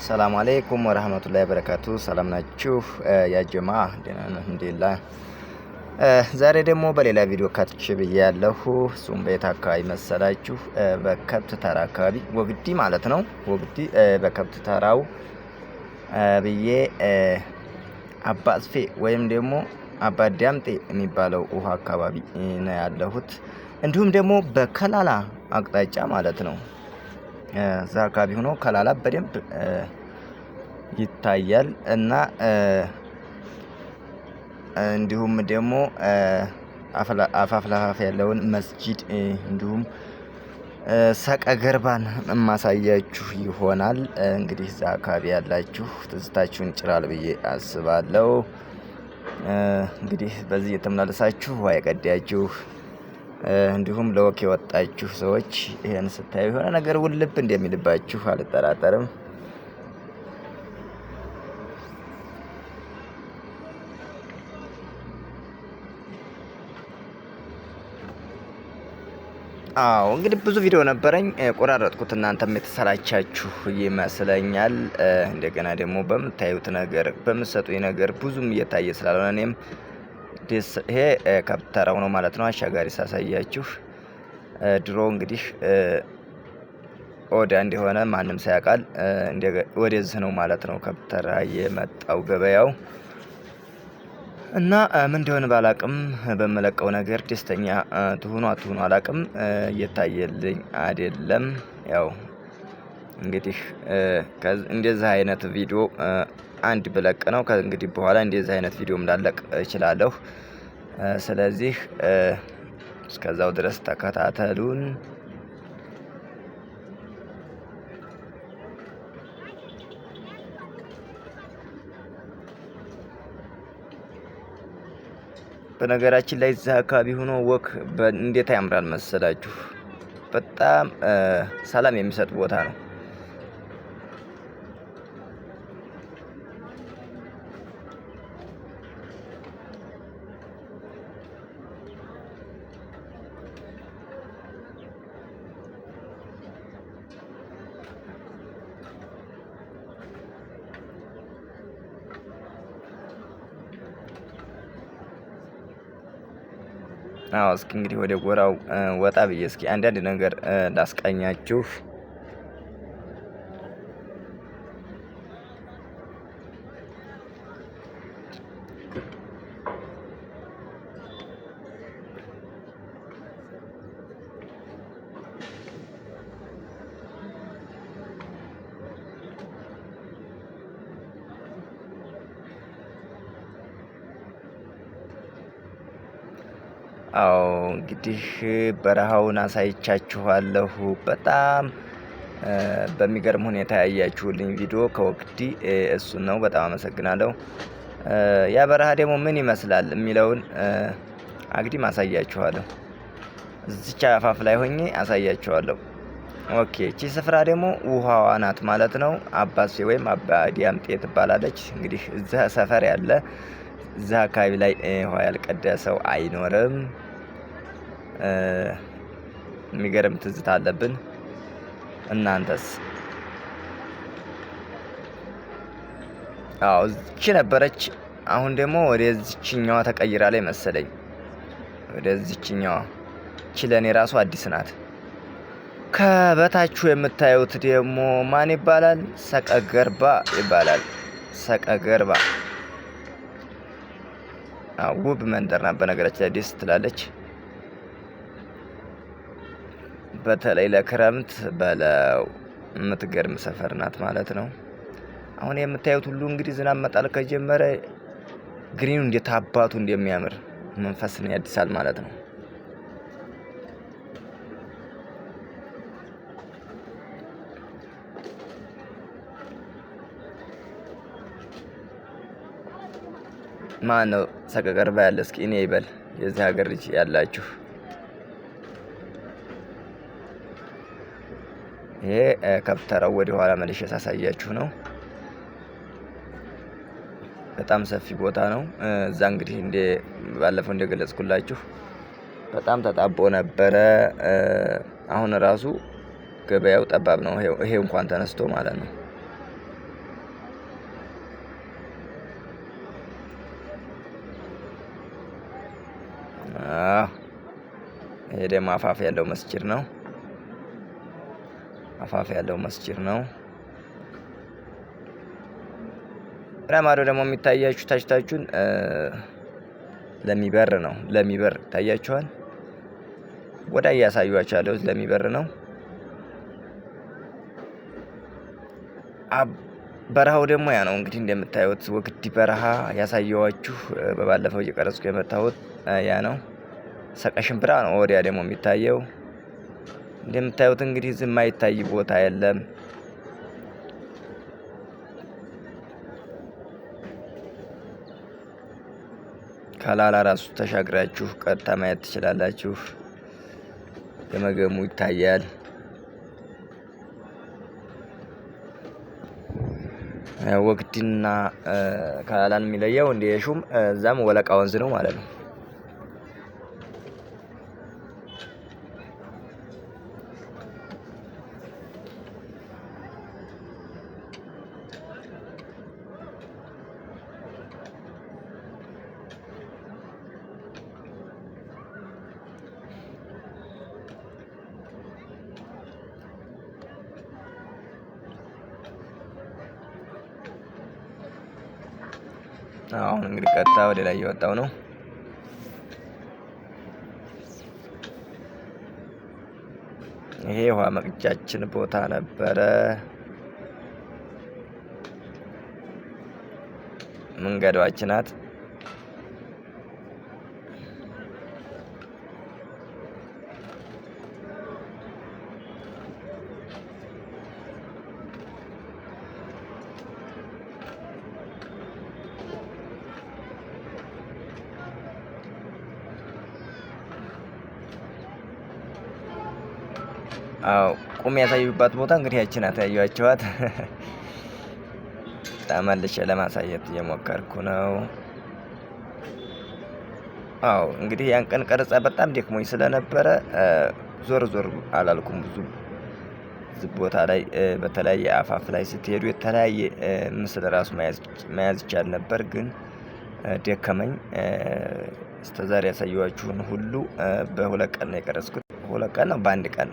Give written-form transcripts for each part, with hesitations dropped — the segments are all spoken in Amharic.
ሰላም አለይኩም ወራህመቱላሂ ወበረካቱ። ሰላም ናችሁ ያጀማ? ደህና ነን አልሐምዱሊላህ። ዛሬ ደግሞ በሌላ ቪዲዮ ካትች ብያለሁ። እሱም በየት አካባቢ መሰላችሁ? በከብት ተራ አካባቢ ወግዲ ማለት ነው። ወግዲ በከብት ተራው ብዬ አባ አጽፌ ወይም ደግሞ አባ ዳምጤ የሚባለው ውሃ አካባቢ ነው ያለሁት። እንዲሁም ደግሞ በከላላ አቅጣጫ ማለት ነው። እዛ አካባቢ ሆኖ ከላላ በደንብ ይታያል እና እንዲሁም ደግሞ አፋፍ ለአፋፍ ያለውን መስጂድ እንዲሁም ሰቀ ገርባን የማሳያችሁ ይሆናል። እንግዲህ እዛ አካባቢ ያላችሁ ትዝታችሁን ይጭራል ብዬ አስባለሁ። እንግዲህ በዚህ የተመላለሳችሁ ውሃ የቀዳችሁ እንዲሁም ለወክ የወጣችሁ ሰዎች ይሄን ስታዩ የሆነ ነገር ውልብ እንደሚልባችሁ አልጠራጠርም። አዎ እንግዲህ ብዙ ቪዲዮ ነበረኝ ቆራረጥኩት። እናንተም የተሰላቻችሁ ይመስለኛል። እንደገና ደግሞ በምታዩት ነገር በምትሰጡኝ ነገር ብዙም እየታየ ስላልሆነ እኔም ይሄ ከብት ተራው ነው ማለት ነው። አሻጋሪ ሳሳያችሁ ድሮ እንግዲህ ኦዳ እንደሆነ ማንም ሳያውቃል ወደዚህ ነው ማለት ነው ከብት ተራ የመጣው ገበያው እና ምን እንደሆነ ባላቅም በመለቀው ነገር ደስተኛ ትሁኑ አትሁኑ አላቅም። እየታየልኝ አይደለም። ያው እንግዲህ እንደዚህ አይነት ቪዲዮ አንድ ብለቅ ነው ከእንግዲህ በኋላ እንደዚህ አይነት ቪዲዮም ላለቅ እችላለሁ። ስለዚህ እስከዛው ድረስ ተከታተሉን። በነገራችን ላይ እዛ አካባቢ ሆኖ ወክ እንዴት ያምራል መሰላችሁ? በጣም ሰላም የሚሰጥ ቦታ ነው። አዎ እስኪ እንግዲህ ወደ ጎራው ወጣ ብዬ እስኪ አንዳንድ ነገር ላስቃኛችሁ። አዎ እንግዲህ በረሃውን አሳይቻችኋለሁ። በጣም በሚገርም ሁኔታ ያያችሁልኝ ቪዲዮ ከወግዲ እሱን ነው። በጣም አመሰግናለሁ። ያ በረሃ ደግሞ ምን ይመስላል የሚለውን አግዲም አሳያችኋለሁ። እዚች አፋፍ ላይ ሆኜ አሳያችኋለሁ። ኦኬ እቺ ስፍራ ደግሞ ውሃዋ ናት ማለት ነው። አባሴ ወይም አባ ዳምጤ ትባላለች። እንግዲህ እዛ ሰፈር ያለ እዛ አካባቢ ላይ ውሃ ያልቀዳ ሰው አይኖርም። የሚገርም ትዝታ አለብን። እናንተስ? አዎ እቺ ነበረች። አሁን ደግሞ ወደዚችኛዋ ተቀይራ ላይ መሰለኝ። ወደዚችኛዋ እቺ ለኔ ራሱ አዲስ ናት። ከበታችሁ የምታዩት ደግሞ ማን ይባላል? ሰቀ ገርባ ይባላል። ሰቀ ገርባ ውብ መንደር ናት። በነገራችን ላይ ደስ ትላለች። በተለይ ለክረምት በለው የምትገርም ሰፈር ናት ማለት ነው። አሁን የምታዩት ሁሉ እንግዲህ ዝናብ መጣል ከጀመረ ግሪኑ እንዴት አባቱ እንደሚያምር መንፈስን ያድሳል ማለት ነው። ማን ነው ሰቀ ገርባ ያለ? እስኪ እኔ ይበል የዚህ ሀገር ልጅ ያላችሁ። ይሄ ከብት ተራው ወደ ኋላ መልሼ ሳሳያችሁ ነው። በጣም ሰፊ ቦታ ነው። እዛ እንግዲህ ባለፈው እንደገለጽኩላችሁ በጣም ተጣቦ ነበረ። አሁን ራሱ ገበያው ጠባብ ነው። ይሄ እንኳን ተነስቶ ማለት ነው። ይሄ ደግሞ አፋፍ ያለው መስጂድ ነው። አፋፍ ያለው መስጂድ ነው። ረማዶ ደግሞ የሚታያችሁ ታችታችሁን ለሚበር ነው። ለሚበር ይታያችኋል። ወዳ እያሳዩዋችሁ ያለው ለሚበር ነው። በረሃው ደግሞ ያ ነው እንግዲህ እንደምታዩት ወግዲ በረሃ ያሳየዋችሁ በባለፈው እየቀረጽኩ የመጣሁት ያ ነው። ሰቀሽምብራ ነው ወዲያ ደግሞ የሚታየው። እንደምታዩት እንግዲህ ዝም የማይታይ ቦታ የለም። ከላላ ራሱ ተሻግራችሁ ቀጥታ ማየት ትችላላችሁ። ገመገሙ ይታያል። ወግዲና ከላላን የሚለየው እንደ ሹም እዛም ወለቃ ወንዝ ነው ማለት ነው። አሁን እንግዲህ ቀጥታ ወደ ላይ እየወጣው ነው። ይሄ ውሃ መቅጃችን ቦታ ነበረ። መንገዷችን ናት። አዎ ቁም ያሳዩባት ቦታ እንግዲህ ያቺ ናት ያዩዋቸዋት። ተመልሼ ለማሳየት እየሞከርኩ ነው። አዎ እንግዲህ ያን ቀን ቀረጻ በጣም ደክሞኝ ስለነበረ ዞር ዞር አላልኩም። ብዙ ቦታ ላይ በተለያየ አፋፍ ላይ ስትሄዱ የተለያየ ምስል ራሱ መያዝ ይቻል ነበር፣ ግን ደከመኝ። እስከዛሬ ያሳየኋችሁን ሁሉ በሁለት ቀን ነው የቀረጽኩት። ሁለት ቀን ነው በአንድ ቀን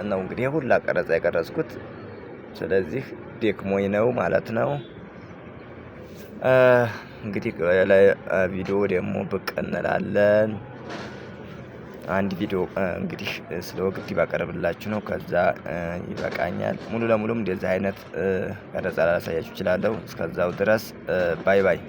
ነው እንግዲህ ሁላ ቀረጻ የቀረጽኩት። ስለዚህ ደክሞኝ ነው ማለት ነው። እንግዲህ ቪዲዮ ደግሞ ብቅ እንላለን። አንድ ቪዲዮ እንግዲህ ስለ ወግዲ ባቀርብላችሁ ነው። ከዛ ይበቃኛል። ሙሉ ለሙሉም እንደዚህ አይነት ቀረጻ ላሳያችሁ እችላለሁ። እስከዛው ድረስ ባይ ባይ።